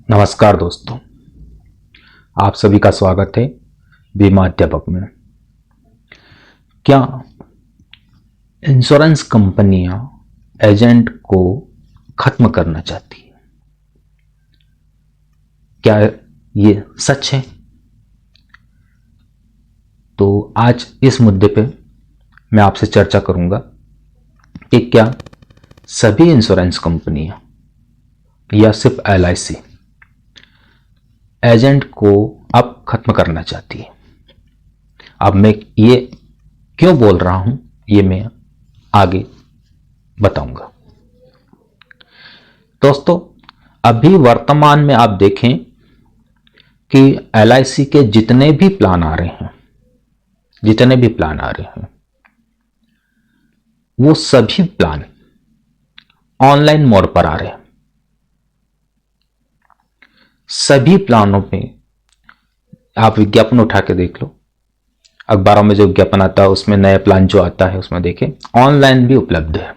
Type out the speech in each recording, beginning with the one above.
नमस्कार दोस्तों, आप सभी का स्वागत है बीमा अध्यापक में। क्या इंश्योरेंस कंपनियां एजेंट को खत्म करना चाहती है? क्या ये सच है? तो आज इस मुद्दे पे मैं आपसे चर्चा करूंगा कि क्या सभी इंश्योरेंस कंपनियां या सिर्फ LIC एजेंट को अब खत्म करना चाहती है। अब मैं ये क्यों बोल रहा हूं, ये मैं आगे बताऊंगा। दोस्तों, अभी वर्तमान में आप देखें कि LIC के जितने भी प्लान आ रहे हैं वो सभी प्लान ऑनलाइन मोड पर आ रहे हैं। सभी प्लानों पे आप विज्ञापन उठा के देख लो, अखबारों में जो विज्ञापन आता है उसमें नया प्लान जो आता है उसमें देखें ऑनलाइन भी उपलब्ध है।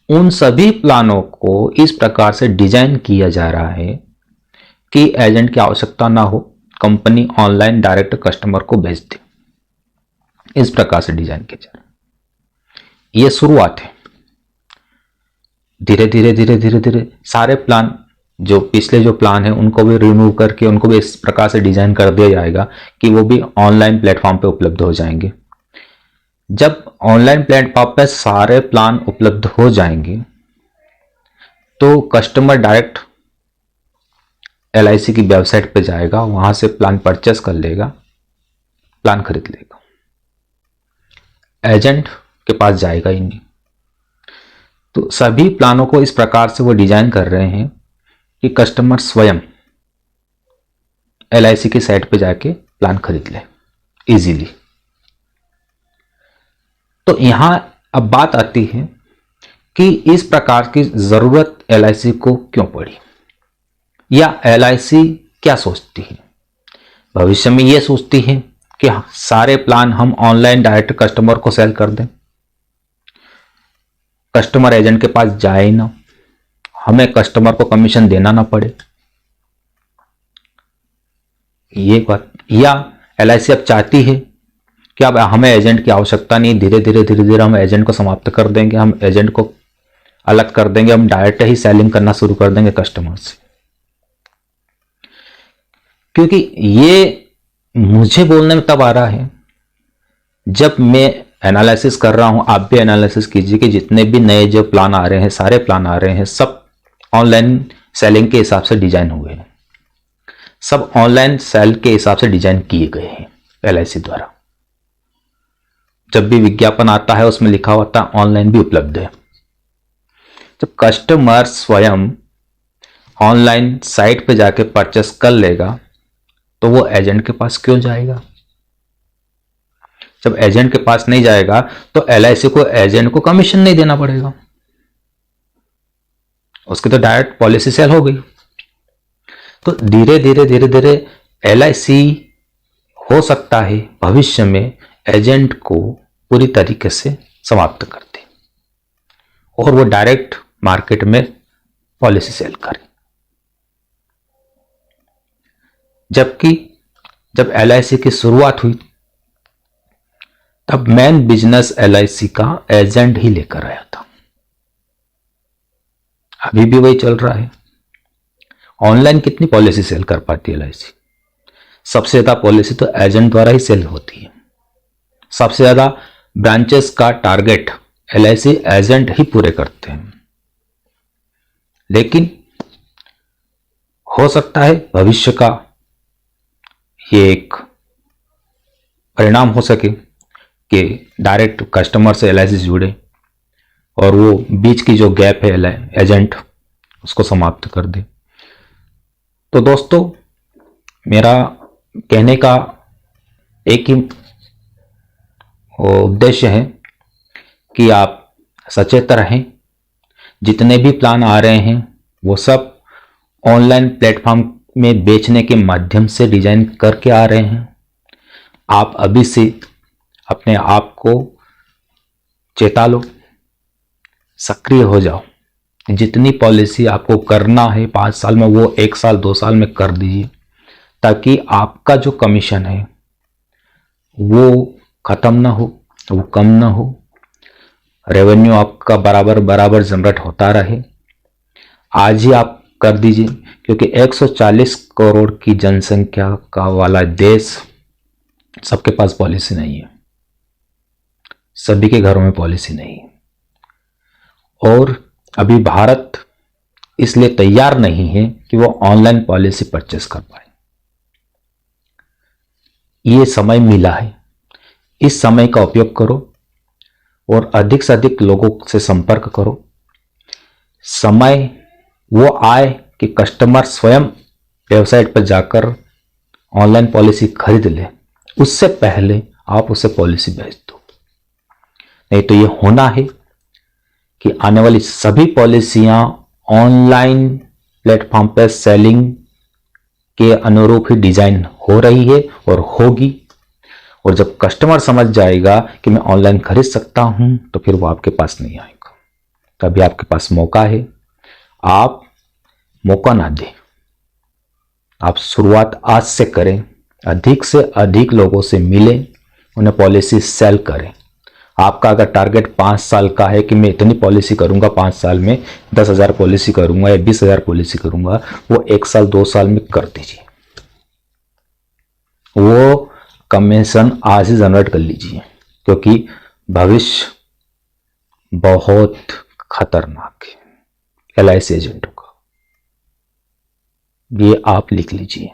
उन सभी प्लानों को इस प्रकार से डिजाइन किया जा रहा है कि एजेंट की आवश्यकता ना हो, कंपनी ऑनलाइन डायरेक्ट कस्टमर को भेज दे। इस प्रकार से डिजाइन किया जा रहा है। यह शुरुआत है। धीरे धीरे सारे प्लान, जो पिछले जो प्लान है उनको भी रिमूव करके उनको भी इस प्रकार से डिजाइन कर दिया जाएगा कि वो भी ऑनलाइन प्लेटफॉर्म पे उपलब्ध हो जाएंगे। जब ऑनलाइन प्लेटफॉर्म पे सारे प्लान उपलब्ध हो जाएंगे तो कस्टमर डायरेक्ट LIC की वेबसाइट पे जाएगा, वहां से प्लान परचेस कर लेगा, प्लान खरीद लेगा, एजेंट के पास जाएगा ही नहीं। तो सभी प्लानों को इस प्रकार से वो डिजाइन कर रहे हैं कि कस्टमर स्वयं LIC की साइट पे जाके प्लान खरीद ले इजीली। तो यहां अब बात आती है कि इस प्रकार की जरूरत LIC को क्यों पड़ी, या LIC क्या सोचती है। भविष्य में यह सोचती है कि सारे प्लान हम ऑनलाइन डायरेक्ट कस्टमर को सेल कर दें, कस्टमर एजेंट के पास जाए ना, हमें कस्टमर को कमीशन देना ना पड़े, ये बात। या LIC अब चाहती है कि अब हमें एजेंट की आवश्यकता नहीं, धीरे धीरे हम एजेंट को समाप्त कर देंगे, हम एजेंट को अलग कर देंगे, हम डायरेक्ट ही सेलिंग करना शुरू कर देंगे कस्टमर से। क्योंकि ये मुझे बोलने में तब आ रहा है जब मैं एनालिसिस कर रहा हूं, आप भी एनालिसिस कीजिए कि जितने भी नए जो प्लान आ रहे हैं, सारे प्लान आ रहे हैं, सब ऑनलाइन सेलिंग के हिसाब से डिजाइन हुए हैं, सब ऑनलाइन सेल के हिसाब से डिजाइन किए गए हैं LIC द्वारा। जब भी विज्ञापन आता है उसमें लिखा होता है ऑनलाइन भी उपलब्ध है। जब कस्टमर स्वयं ऑनलाइन साइट पे जाके परचेस कर लेगा तो वो एजेंट के पास क्यों जाएगा। जब एजेंट के पास नहीं जाएगा तो LIC को एजेंट को कमीशन नहीं देना पड़ेगा, उसकी तो डायरेक्ट पॉलिसी सेल हो गई। तो धीरे धीरे LIC हो सकता है भविष्य में एजेंट को पूरी तरीके से समाप्त कर दे और वो डायरेक्ट मार्केट में पॉलिसी सेल करे। जबकि जब LIC की शुरुआत हुई तब मेन बिजनेस LIC का एजेंट ही लेकर आया था। अभी भी वही चल रहा है। ऑनलाइन कितनी पॉलिसी सेल कर पाती है LIC? सबसे ज्यादा पॉलिसी तो एजेंट द्वारा ही सेल होती है। सबसे ज्यादा ब्रांचेस का टारगेट LIC एजेंट ही पूरे करते हैं। लेकिन हो सकता है भविष्य का ये एक परिणाम हो सके कि डायरेक्ट कस्टमर से LIC जुड़े और वो बीच की जो गैप है एजेंट, उसको समाप्त कर दे। तो दोस्तों, मेरा कहने का एक ही उद्देश्य है कि आप सचेत रहें। जितने भी प्लान आ रहे हैं वो सब ऑनलाइन प्लेटफॉर्म में बेचने के माध्यम से डिजाइन करके आ रहे हैं। आप अभी से अपने आप को चेता लो, सक्रिय हो जाओ जितनी पॉलिसी आपको करना है 5 साल में, वो 1 साल 2 साल में कर दीजिए, ताकि आपका जो कमीशन है वो खत्म ना हो, वो कम ना हो, रेवेन्यू आपका बराबर बराबर जनरेट होता रहे। आज ही आप कर दीजिए, क्योंकि 140 करोड़ की जनसंख्या का वाला देश, सबके पास पॉलिसी नहीं है, सभी के घरों में पॉलिसी नहीं है। और अभी भारत इसलिए तैयार नहीं है कि वो ऑनलाइन पॉलिसी परचेस कर पाए। ये समय मिला है, इस समय का उपयोग करो और अधिक से अधिक लोगों से संपर्क करो। समय वो आए कि कस्टमर स्वयं वेबसाइट पर जाकर ऑनलाइन पॉलिसी खरीद ले, उससे पहले आप उसे पॉलिसी भेज दो। नहीं तो ये होना है कि आने वाली सभी पॉलिसियां ऑनलाइन प्लेटफॉर्म पर सेलिंग के अनुरूप ही डिजाइन हो रही है और होगी। और जब कस्टमर समझ जाएगा कि मैं ऑनलाइन खरीद सकता हूं, तो फिर वो आपके पास नहीं आएगा। तभी आपके पास मौका है, आप मौका ना दें, आप शुरुआत आज से करें, अधिक से अधिक लोगों से मिलें, उन्हें पॉलिसी सेल करें। आपका अगर टारगेट 5 साल का है कि मैं इतनी पॉलिसी करूंगा, 5 साल में 10,000 पॉलिसी करूंगा या 20,000 पॉलिसी करूंगा, वो 1 साल 2 साल में कर दीजिए। वो कमीशन आज ही जनरेट कर लीजिए, क्योंकि भविष्य बहुत खतरनाक है LIC एजेंटों का। ये आप लिख लीजिए।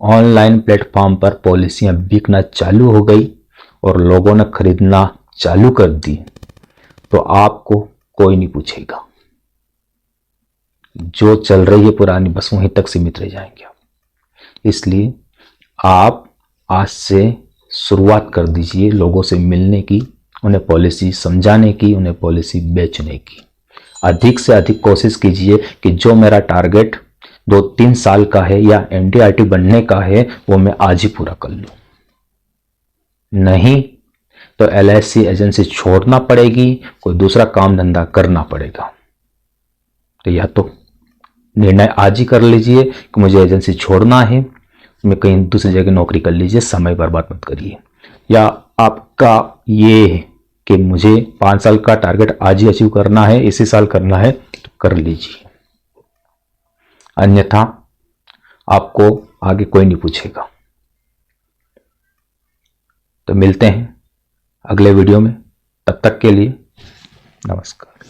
ऑनलाइन प्लेटफॉर्म पर पॉलिसियां बिकना चालू हो गई और लोगों ने खरीदना चालू कर दी, तो आपको कोई नहीं पूछेगा। जो चल रही है पुरानी, बस वहीं तक सीमित रह जाएंगे आप। इसलिए आप आज से शुरुआत कर दीजिए लोगों से मिलने की, उन्हें पॉलिसी समझाने की, उन्हें पॉलिसी बेचने की। अधिक से अधिक कोशिश कीजिए कि जो मेरा टारगेट 2-3 साल का है या MDRT बनने का है, वो मैं आज ही पूरा कर लूं। नहीं तो LIC एजेंसी छोड़ना पड़ेगी, कोई दूसरा काम धंधा करना पड़ेगा। तो या तो निर्णय आज ही कर लीजिए कि मुझे एजेंसी छोड़ना है, मैं कहीं दूसरी जगह नौकरी कर लीजिए, समय बर्बाद मत करिए। या आपका ये है कि मुझे 5 साल का टारगेट आज ही अचीव करना है, इसी साल करना है, तो कर लीजिए। अन्यथा आपको आगे कोई नहीं पूछेगा। तो मिलते हैं अगले वीडियो में, तब तक के लिए नमस्कार।